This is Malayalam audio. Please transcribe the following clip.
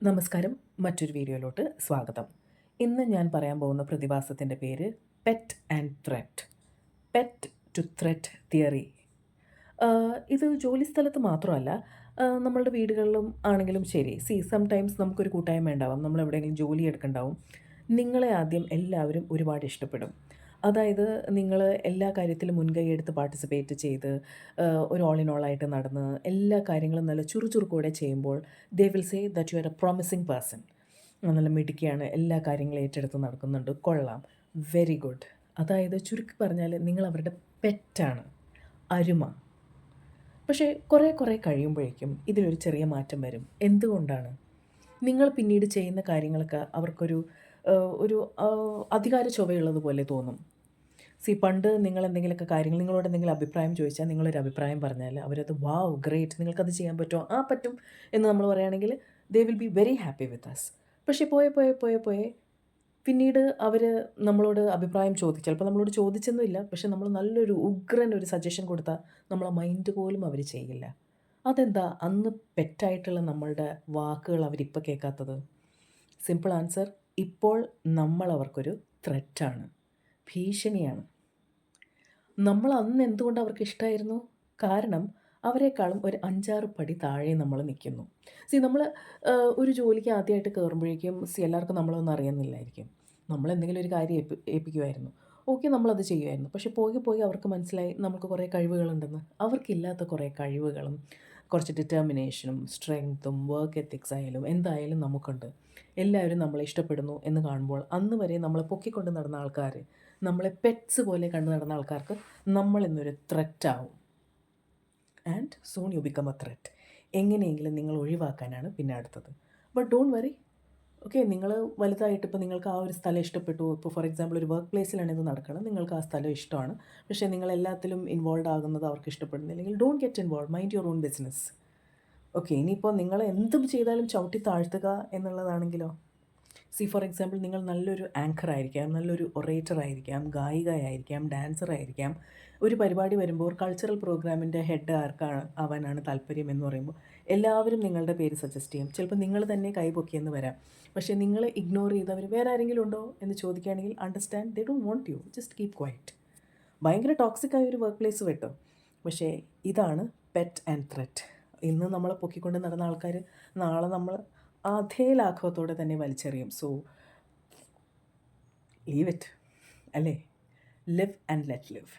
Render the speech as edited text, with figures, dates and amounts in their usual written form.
നമസ്കാരം. മറ്റൊരു വീഡിയോയിലോട്ട് സ്വാഗതം. ഇന്ന് ഞാൻ പറയാൻ പോകുന്ന പ്രതിഭാസത്തിൻ്റെ പേര് pet and threat. Pet to threat theory. ഇത് ജോലിസ്ഥലത്ത് മാത്രമല്ല, നമ്മളുടെ വീടുകളിലും ആണെങ്കിലും ശരി. സംടൈംസ് നമുക്കൊരു കൂട്ടായ്മ ഉണ്ടാവാം. നമ്മളെവിടെയെങ്കിലും ജോലി എടുക്കുന്നുണ്ടാവും. നിങ്ങളെ ആദ്യം എല്ലാവരും ഒരുപാട് ഇഷ്ടപ്പെടും. അതായത് നിങ്ങൾ എല്ലാ കാര്യത്തിലും മുൻകൈ എടുത്ത് പാർട്ടിസിപ്പേറ്റ് ചെയ്ത് ഒരു ഓൾ ഇൻ ഓൾ ആയിട്ട് നടന്ന് എല്ലാ കാര്യങ്ങളും നല്ല ചുറുചുറുക്കോടെ ചെയ്യുമ്പോൾ they will say that you are A promising person. നല്ല മിടുക്കിയാണ്, എല്ലാ കാര്യങ്ങളും ഏറ്റെടുത്ത് നടക്കുന്നുണ്ട്, കൊള്ളാം, വെരി ഗുഡ്. അതായത് ചുരുക്കി പറഞ്ഞാൽ നിങ്ങൾ അവരുടെ പെറ്റാണ്, അരുമ. പക്ഷേ കുറേ കഴിയുമ്പോഴേക്കും ഇതിലൊരു ചെറിയ മാറ്റം വരും. എന്തുകൊണ്ടാണ്? നിങ്ങൾ പിന്നീട് ചെയ്യുന്ന കാര്യങ്ങൾക്ക് അവർക്കൊരു ഒരു അധികാര ചുവയുള്ളതുപോലെ തോന്നും. പണ്ട് നിങ്ങളെന്തെങ്കിലുമൊക്കെ കാര്യങ്ങൾ നിങ്ങളോട് എന്തെങ്കിലും അഭിപ്രായം ചോദിച്ചാൽ നിങ്ങളൊരു അഭിപ്രായം പറഞ്ഞാൽ അവരത് വാവ് ഗ്രേറ്റ്, നിങ്ങൾക്കത് ചെയ്യാൻ പറ്റുമോ? ആ പറ്റും എന്ന് നമ്മൾ പറയുകയാണെങ്കിൽ they will be very happy with us. പക്ഷേ പോയെ പിന്നീട് അവർ നമ്മളോട് അഭിപ്രായം ചോദിച്ചു, ചിലപ്പോൾ നമ്മളോട് ചോദിച്ചൊന്നുമില്ല, പക്ഷേ നമ്മൾ നല്ലൊരു ഉഗ്രൻ ഒരു സജഷൻ കൊടുത്താൽ നമ്മളെ മൈൻഡ് പോലും അവർ ചെയ്യില്ല. അതെന്താ? അന്ന് പെറ്റായിട്ടുള്ള നമ്മളുടെ വാക്കുകൾ അവരിപ്പോൾ കേൾക്കാത്തത്? സിമ്പിൾ ആൻസർ, ഇപ്പോൾ നമ്മൾ അവർക്കൊരു ത്രെറ്റാണ്, ഭീഷണിയാണ്. നമ്മൾ അന്ന് എന്തുകൊണ്ട് അവർക്ക് ഇഷ്ടമായിരുന്നു? കാരണം അവരെക്കാളും ഒരു 5-6 പടി താഴെ നമ്മൾ നിൽക്കുന്നു. നമ്മൾ ഒരു ജോലിക്ക് ആദ്യമായിട്ട് കയറുമ്പോഴേക്കും എല്ലാവർക്കും നമ്മളൊന്നും അറിയുന്നില്ലായിരിക്കും. നമ്മളെന്തെങ്കിലും ഒരു കാര്യം ഏൽപ്പിക്കുമായിരുന്നു. ഓക്കെ, നമ്മളത് ചെയ്യുമായിരുന്നു. പക്ഷേ പോയി അവർക്ക് മനസ്സിലായി നമുക്ക് കുറേ കഴിവുകളുണ്ടെന്ന്. അവർക്കില്ലാത്ത കുറേ കഴിവുകളും കുറച്ച് ഡിറ്റർമിനേഷനും സ്ട്രെങ്ത്തും വർക്ക് എത്തിക്സ് ആയാലും എന്തായാലും നമുക്കുണ്ട്. എല്ലാവരും നമ്മളെ ഇഷ്ടപ്പെടുന്നു എന്ന് കാണുമ്പോൾ അന്ന് വരെ നമ്മളെ പൊക്കിക്കൊണ്ട് നടന്ന ആൾക്കാർ, നമ്മളെ പെറ്റ്സ് പോലെ കണ്ടു നടന്ന ആൾക്കാർക്ക് നമ്മളിന്നൊരു ത്രെറ്റാവും. And soon you become a threat. എങ്ങനെയെങ്കിലും നിങ്ങൾ ഒഴിവാക്കാനാണ് പിന്നെ അടുത്തത്. But don't worry. ഓക്കെ, നിങ്ങൾ വലുതായിട്ട് ഇപ്പോൾ നിങ്ങൾക്ക് ആ ഒരു സ്ഥലം ഇഷ്ടപ്പെട്ടു. ഇപ്പോൾ ഫോർ എക്സാമ്പിൾ ഒരു വർക്ക് പ്ലേസിലാണ് ഇത് നടക്കണം, നിങ്ങൾക്ക് ആ സ്ഥലം ഇഷ്ടമാണ്. പക്ഷേ നിങ്ങൾ എല്ലാത്തിലും ഇൻവോൾവ് ആകുന്നത് അവർക്ക് ഇഷ്ടപ്പെടുന്നില്ലെങ്കിൽ don't get involve, mind your own business. Okay, ഇനിയിപ്പോൾ നിങ്ങൾ എന്തും ചെയ്താലും ചവിട്ടി താഴ്ത്തുക എന്നുള്ളതാണെങ്കിലോ? ഫോർ എക്സാമ്പിൾ നിങ്ങൾ നല്ലൊരു ആങ്കർ ആയിരിക്കാം, നല്ലൊരു ഒറേറ്റർ ആയിരിക്കാം, ഗായികയായിരിക്കാം, ഡാൻസർ ആയിരിക്കാം. ഒരു പരിപാടി വരുമ്പോൾ ഒരു കൾച്ചറൽ പ്രോഗ്രാമിൻ്റെ ഹെഡ് ആർക്കാണ് ആവാനാണ് താല്പര്യം എന്ന് പറയുമ്പോൾ എല്ലാവരും നിങ്ങളുടെ പേര് സജസ്റ്റ് ചെയ്യും. ചിലപ്പോൾ നിങ്ങൾ തന്നെ കൈപൊക്കിയെന്ന് വരാം. പക്ഷേ നിങ്ങൾ ഇഗ്നോർ ചെയ്തവർ വേറെ ആരെങ്കിലും ഉണ്ടോ എന്ന് ചോദിക്കുകയാണെങ്കിൽ understand, they don't want you, just keep quiet. ഭയങ്കര ടോക്സിക് ആയ ഒരു വർക്ക് പ്ലേസ് വിട്ടോ. പക്ഷേ ഇതാണ് പെറ്റ് ആൻഡ് ത്രെറ്റ്. ഇന്ന് നമ്മളെ പൊക്കിക്കൊണ്ട് നടന്ന ആൾക്കാർ നാളെ നമ്മൾ അതേ ലാഘവത്തോടെ തന്നെ വലിച്ചെറിയും. സോ ലീവ് ഇറ്റ്, അല്ലേ? Live and let live.